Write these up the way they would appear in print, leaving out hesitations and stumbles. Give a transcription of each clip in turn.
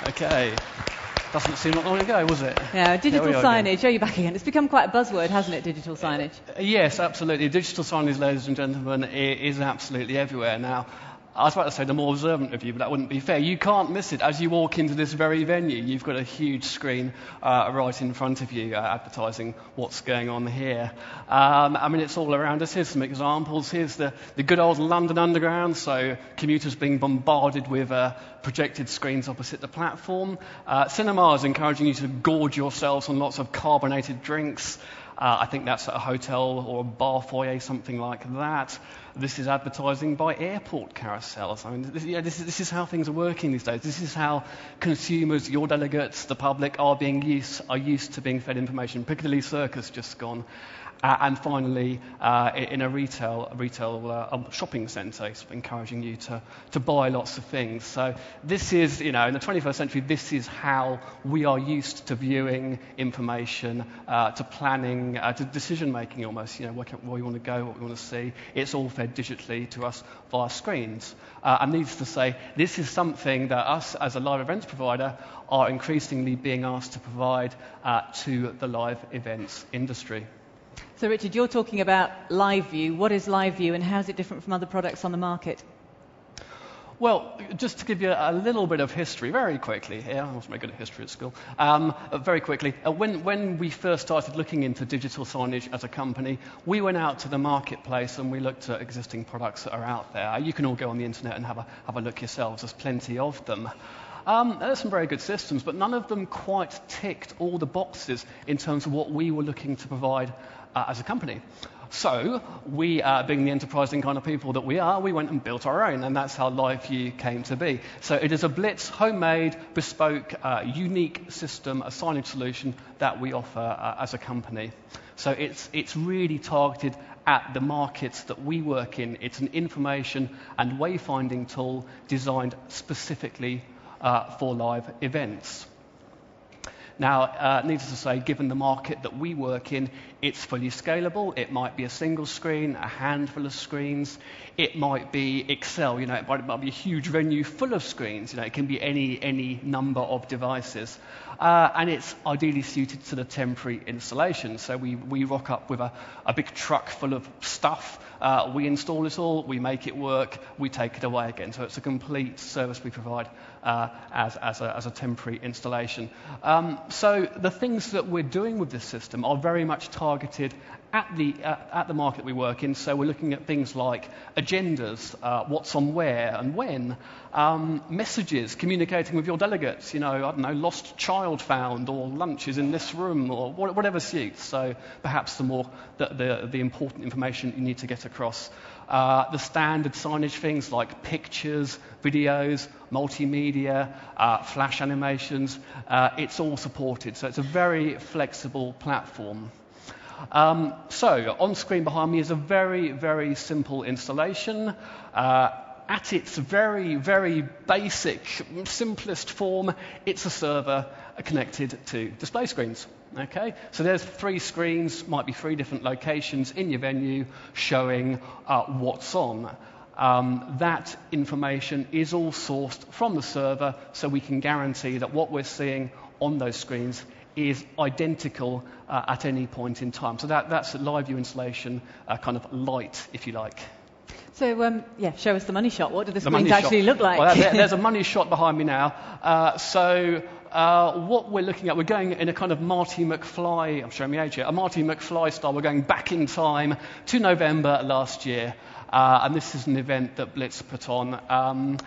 Okay. Doesn't seem like long ago, was it? Yeah, digital signage. Again. Oh, you're back again. It's become quite a buzzword, hasn't it, digital signage? Yes, absolutely. Digital signage, ladies and gentlemen, is absolutely everywhere now. I was about to say the more observant of you, but that wouldn't be fair. You can't miss it. As you walk into this very venue, you've got a huge screen right in front of you advertising what's going on here. I mean, it's all around us. Here's some examples. Here's the good old London Underground, so commuters being bombarded with projected screens opposite the platform. Cinemas encouraging you to gorge yourselves on lots of carbonated drinks. I think that's at a hotel or a bar foyer, something like that. This is advertising by airport carousels. I mean, this is how things are working these days. This is how consumers, your delegates, the public are used to being fed information. Piccadilly Circus just gone. And finally, in a retail shopping centre, it's encouraging you to buy lots of things. So this is, in the 21st century, this is how we are used to viewing information, to planning, to decision-making almost, where we want to go, what we want to see. It's all fed digitally to us via screens. And needless to say, this is something that us as a live events provider are increasingly being asked to provide to the live events industry. So, Richard, you're talking about LiveVIEW. What is LiveVIEW and how is it different from other products on the market? Well, just to give you a little bit of history, very quickly. I wasn't very good at history at school. Very quickly, when we first started looking into digital signage as a company, we went out to the marketplace and we looked at existing products that are out there. You can all go on the internet and have a look yourselves. There's plenty of them. There's some very good systems, but none of them quite ticked all the boxes in terms of what we were looking to provide as a company. So we, being the enterprising kind of people that we are, we went and built our own, and that's how LiveVIEW came to be. So it is a Blitz, homemade, bespoke, unique system, a signage solution that we offer as a company. So it's really targeted at the markets that we work in. It's an information and wayfinding tool designed specifically for live events. Now, needless to say, given the market that we work in, it's fully scalable. It might be a single screen, a handful of screens. It might be Excel, it might be a huge venue full of screens. It can be any number of devices. And it's ideally suited to the temporary installation. So we rock up with a big truck full of stuff. We install it all, we make it work, we take it away again. So it's a complete service we provide as a temporary installation. So the things that we're doing with this system are very much targeted at the market we work in. So we're looking at things like agendas, what's on where and when, messages, communicating with your delegates, I don't know, lost child found, or lunch is in this room, or whatever suits. So perhaps the important information you need to get across. The standard signage things like pictures, videos, multimedia, flash animations, it's all supported. So it's a very flexible platform. So on screen behind me is a very, very simple installation. At its very, very basic, simplest form, it's a server connected to display screens. Okay, so there's 3 screens, might be 3 different locations in your venue showing what's on. That information is all sourced from the server, so we can guarantee that what we're seeing on those screens is identical at any point in time. So that's a LiveVIEW installation, kind of light, if you like. So, show us the money shot. What do the screens actually look like? Well, there's a money shot behind me now. What we're looking at, we're going in a kind of Marty McFly, I'm showing my age here, a Marty McFly style. We're going back in time to November last year. And this is an event that Blitz put on.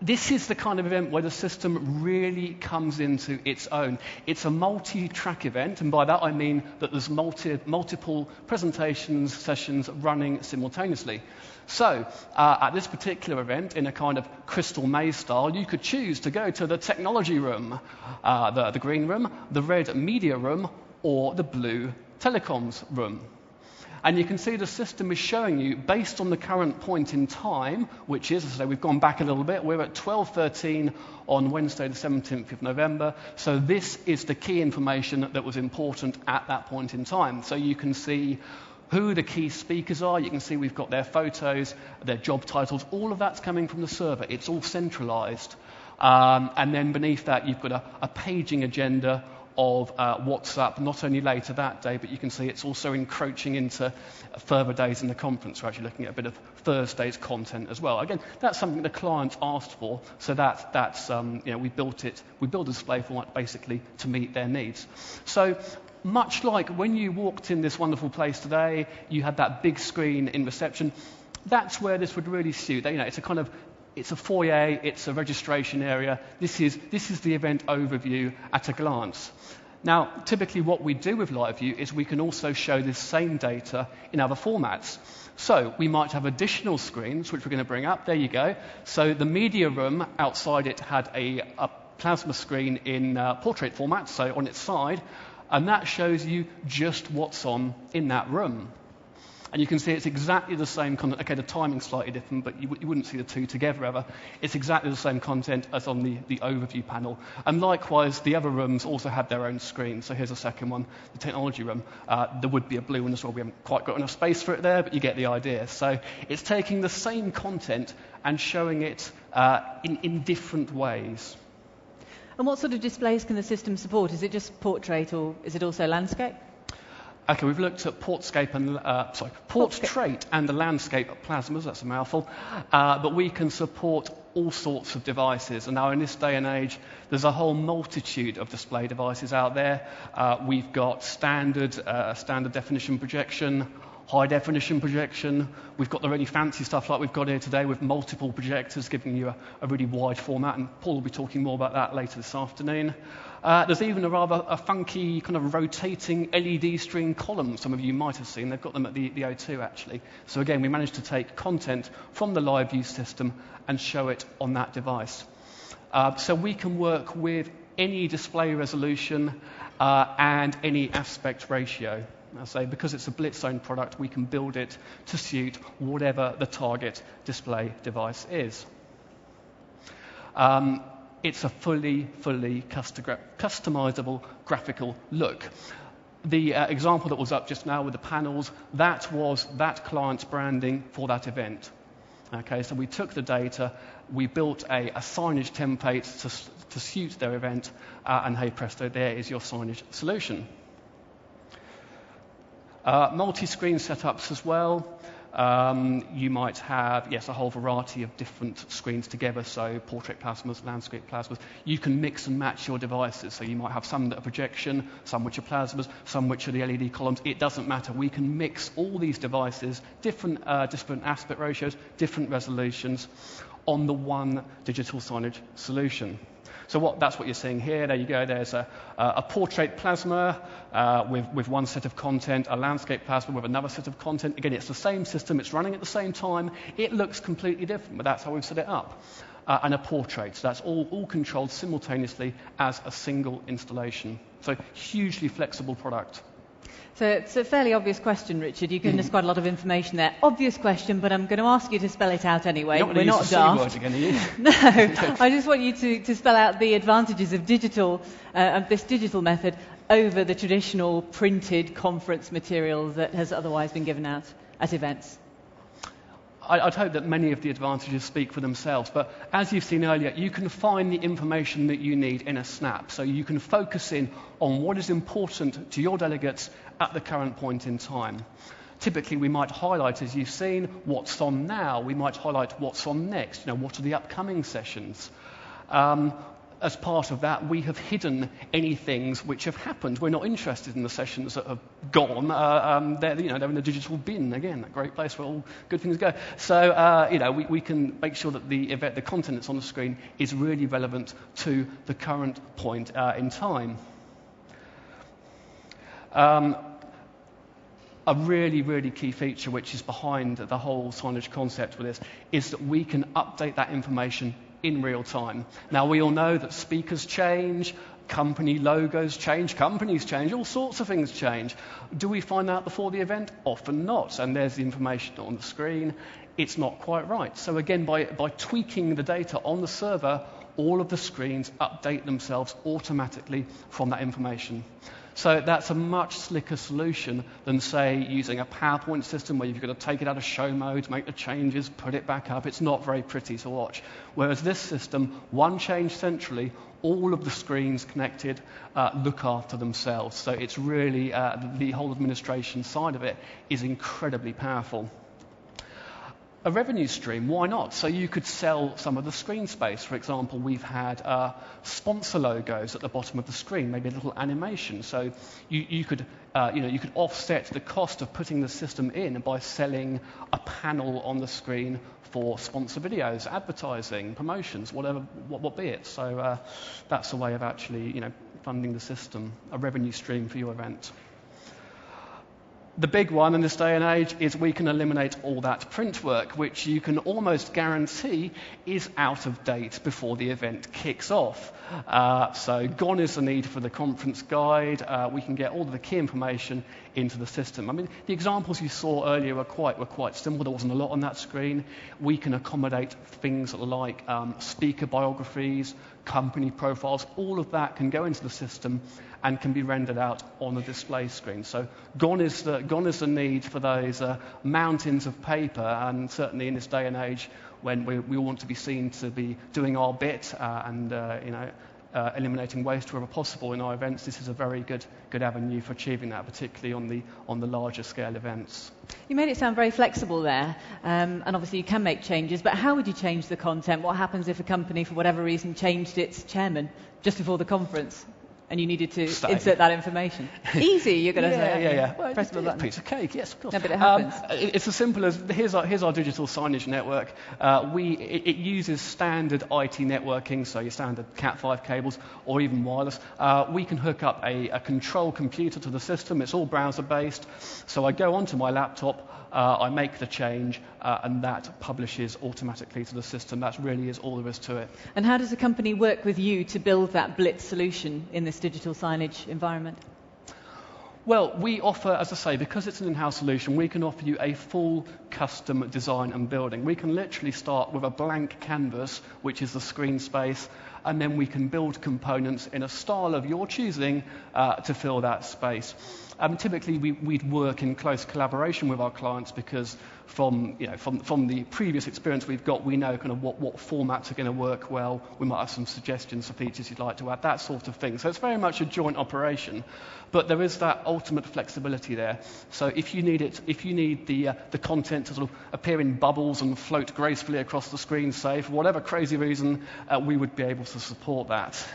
This is the kind of event where the system really comes into its own. It's a multi-track event, and by that I mean that there's multiple presentations, sessions running simultaneously. So, at this particular event, in a kind of Crystal Maze style, you could choose to go to the technology room, the green room, the red media room, or the blue telecoms room. And you can see the system is showing you, based on the current point in time, which is, as I say, we've gone back a little bit, we're at 12:13 on Wednesday the 17th of November. So this is the key information that was important at that point in time. So you can see who the key speakers are, you can see we've got their photos, their job titles, all of that's coming from the server. It's all centralized. And then beneath that, you've got a paging agenda of what's up, not only later that day, but you can see it's also encroaching into further days in the conference. We're actually looking at a bit of Thursday's content as well. Again, that's something the client asked for, so that's we built a display format basically to meet their needs. So much like when you walked in this wonderful place today, you had that big screen in reception. That's where this would really suit. It's a foyer, it's a registration area. This is the event overview at a glance. Now, typically what we do with LiveView is we can also show this same data in other formats. So we might have additional screens, which we're going to bring up. There you go. So the media room outside it had a plasma screen in portrait format, so on its side, and that shows you just what's on in that room. And you can see it's exactly the same content. Okay, the timing's slightly different, but you wouldn't see the two together ever. It's exactly the same content as on the overview panel. And likewise, the other rooms also have their own screen. So here's a second one, the technology room. There would be a blue one as well. We haven't quite got enough space for it there, but you get the idea. So it's taking the same content and showing it in different ways. And what sort of displays can the system support? Is it just portrait, or is it also landscape? Okay, we've looked at portrait and the landscape plasmas, that's a mouthful, but we can support all sorts of devices. And now in this day and age, there's a whole multitude of display devices out there. We've got standard definition projection, high definition projection. We've got the really fancy stuff like we've got here today with multiple projectors giving you a really wide format, and Paul will be talking more about that later this afternoon. There's even a funky kind of rotating LED string column some of you might have seen. They've got them at the O2 actually. So again, we managed to take content from the LiveView system and show it on that device. So we can work with any display resolution and any aspect ratio. I say because it's a Blitz owned product, we can build it to suit whatever the target display device is. It's a fully customizable graphical look. The example that was up just now with the panels, that was that client's branding for that event. Okay, so we took the data, we built a signage template to suit their event, and hey presto, there is your signage solution. Multi-screen setups as well. You might have, yes, a whole variety of different screens together, so portrait plasmas, landscape plasmas. You can mix and match your devices, so you might have some that are projection, some which are plasmas, some which are the LED columns. It doesn't matter. We can mix all these devices, different aspect ratios, different resolutions, on the one digital signage solution. So that's what you're seeing here. There you go. There's a portrait plasma with one set of content, a landscape plasma with another set of content. Again, it's the same system. It's running at the same time. It looks completely different, but that's how we've set it up. And a portrait. So that's all controlled simultaneously as a single installation. So hugely flexible product. So it's a fairly obvious question, Richard. You've given us quite a lot of information there. Obvious question, but I'm going to ask you to spell it out anyway. We're not daft. Again, are you? No, I just want you to spell out the advantages of this digital method over the traditional printed conference material that has otherwise been given out at events. I'd hope that many of the advantages speak for themselves, but as you've seen earlier, you can find the information that you need in a snap, so you can focus in on what is important to your delegates at the current point in time. Typically, we might highlight, as you've seen, what's on now. We might highlight what's on next. What are the upcoming sessions? As part of that, we have hidden any things which have happened. We're not interested in the sessions that have gone. They're in the digital bin, again, a great place where all good things go. So, we can make sure that the content that's on the screen is really relevant to the current point in time. A really, really key feature which is behind the whole signage concept with this is that we can update that information in real time. Now, we all know that speakers change, company logos change, companies change, all sorts of things change. Do we find out before the event? Often not. And there's the information on the screen. It's not quite right. So again, by tweaking the data on the server, all of the screens update themselves automatically from that information. So that's a much slicker solution than, say, using a PowerPoint system where you've got to take it out of show mode, make the changes, put it back up. It's not very pretty to watch. Whereas this system, one change centrally, all of the screens connected look after themselves. So it's really, the whole administration side of it is incredibly powerful. A revenue stream, why not? So you could sell some of the screen space. For example, we've had sponsor logos at the bottom of the screen, maybe a little animation. So you could offset the cost of putting the system in by selling a panel on the screen for sponsor videos, advertising, promotions, whatever, what be it. So that's a way of actually, funding the system, a revenue stream for your event. The big one in this day and age is we can eliminate all that print work, which you can almost guarantee is out of date before the event kicks off. So gone is the need for the conference guide. We can get all of the key information into the system. I mean, the examples you saw earlier were quite simple. There wasn't a lot on that screen. We can accommodate things like speaker biographies, company profiles. All of that can go into the system and can be rendered out on the display screen. So gone is the need for those mountains of paper, and certainly in this day and age when we want to be seen to be doing our bit and eliminating waste wherever possible in our events, this is a very good avenue for achieving that, particularly on the larger scale events. You made it sound very flexible there, and obviously you can make changes, but how would you change the content? What happens if a company, for whatever reason, changed its chairman just before the conference? And you needed to insert that information. Easy, you're going to say. Yeah. Well, press the button. Piece of cake, yes, of course. No, but it happens. It's as simple as here's our digital signage network. It uses standard IT networking, so your standard Cat5 cables or even wireless. We can hook up a control computer to the system. It's all browser-based. So I go onto my laptop, I make the change, and that publishes automatically to the system. That really is all there is to it. And how does a company work with you to build that Blitz solution in this digital signage environment? Well, we offer, as I say, because it's an in-house solution, we can offer you a full custom design and building. We can literally start with a blank canvas, which is the screen space, and then we can build components in a style of your choosing to fill that space. Typically, we'd work in close collaboration with our clients because from the previous experience we've got, we know kind of what formats are going to work well. We might have some suggestions for features you'd like to add, that sort of thing. So it's very much a joint operation, but there is that ultimate flexibility there. So if you need the content to sort of appear in bubbles and float gracefully across the screen, say, for whatever crazy reason, we would be able to support that.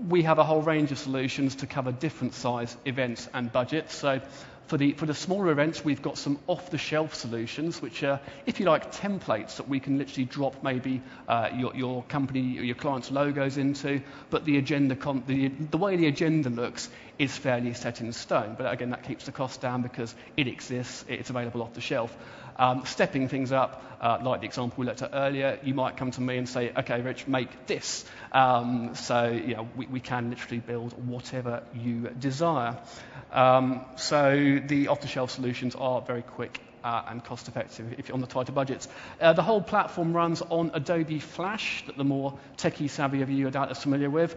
We have a whole range of solutions to cover different size events and budgets. So for the smaller events, we've got some off-the-shelf solutions, which are, if you like, templates that we can literally drop maybe your company or your client's logos into. But the agenda, the way the agenda looks is fairly set in stone. But again, that keeps the cost down because it exists, it's available off the shelf. Stepping things up, like the example we looked at earlier, you might come to me and say, okay, Rich, make this. So we can literally build whatever you desire. So the off-the-shelf solutions are very quick and cost-effective if you're on the tighter budgets. The whole platform runs on Adobe Flash, that the more techie-savvy of you are familiar with,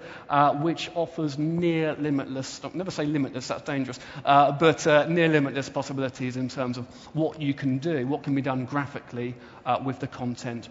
which offers near limitless, never say limitless, that's dangerous, but near limitless possibilities in terms of what you can do, what can be done graphically with the content